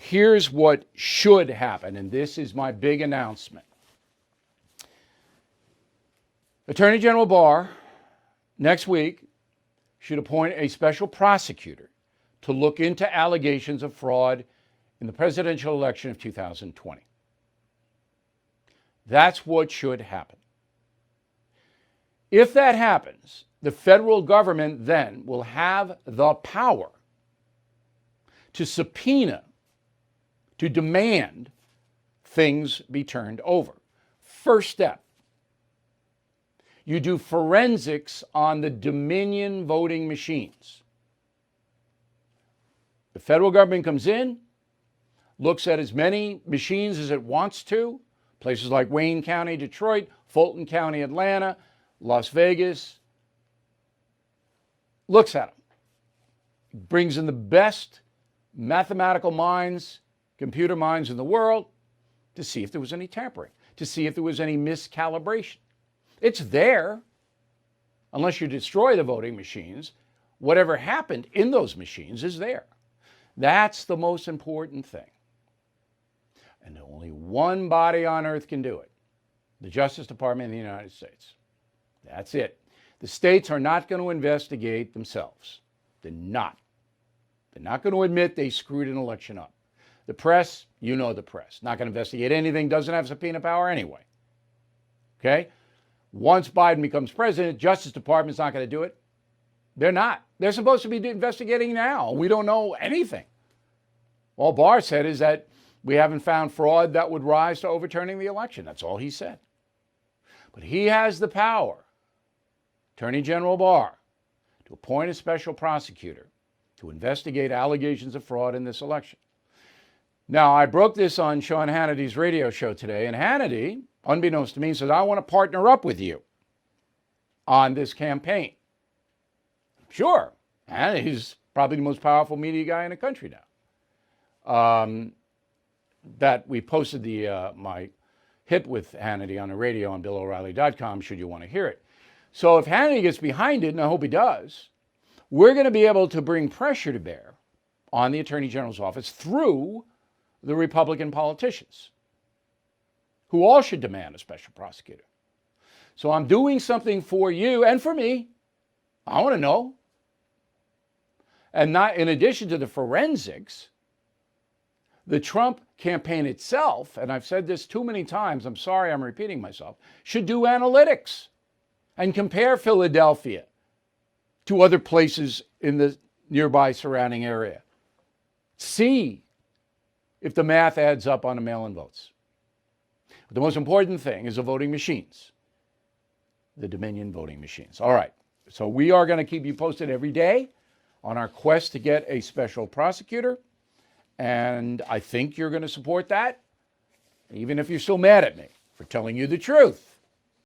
Here's what should happen, and this is my big announcement. Attorney General Barr, next week, should appoint a special prosecutor to look into allegations of fraud in the presidential election of 2020. That's what should happen. If that happens, the federal government then will have the power to subpoena, to demand things be turned over. First step, you do forensics on the Dominion voting machines. The federal government comes in, looks at as many machines as it wants to, places like Wayne County, Detroit, Fulton County, Atlanta, Las Vegas, looks at them, brings in the best mathematical minds, computer minds in the world to see if there was any tampering, to see if there was any miscalibration. It's there. Unless you destroy the voting machines, whatever happened in those machines is there. That's the most important thing. And only one body on earth can do it: the Justice Department of the United States. That's it. The states are not going to investigate themselves. They're not. They're not going to admit they screwed an election up. The press, you know the press, not going to investigate anything, doesn't have subpoena power anyway. Okay? Once Biden becomes president, Justice Department's not going to do it. They're not. They're supposed to be investigating now. We don't know anything. All Barr said is that we haven't found fraud that would rise to overturning the election. That's all he said. But he has the power, Attorney General Barr, to appoint a special prosecutor to investigate allegations of fraud in this election. Now, I broke this on Sean Hannity's radio show today, and Hannity, unbeknownst to me, says, I want to partner up with you on this campaign. Sure, Hannity's probably the most powerful media guy in the country now. That we posted my hit with Hannity on the radio on BillO'Reilly.com, should you want to hear it. So if Hannity gets behind it, and I hope he does, we're going to be able to bring pressure to bear on the Attorney General's office through the Republican politicians, who all should demand a special prosecutor. So I'm doing something for you and for me. I want to know. And not in addition to the forensics, the Trump campaign itself, and I've said this too many times, I'm sorry I'm repeating myself, should do analytics and compare Philadelphia to other places in the nearby surrounding area. See if the math adds up on the mail-in votes. But the most important thing is the voting machines, the Dominion voting machines. All right, so we are going to keep you posted every day on our quest to get a special prosecutor. And I think you're going to support that, even if you're still mad at me for telling you the truth.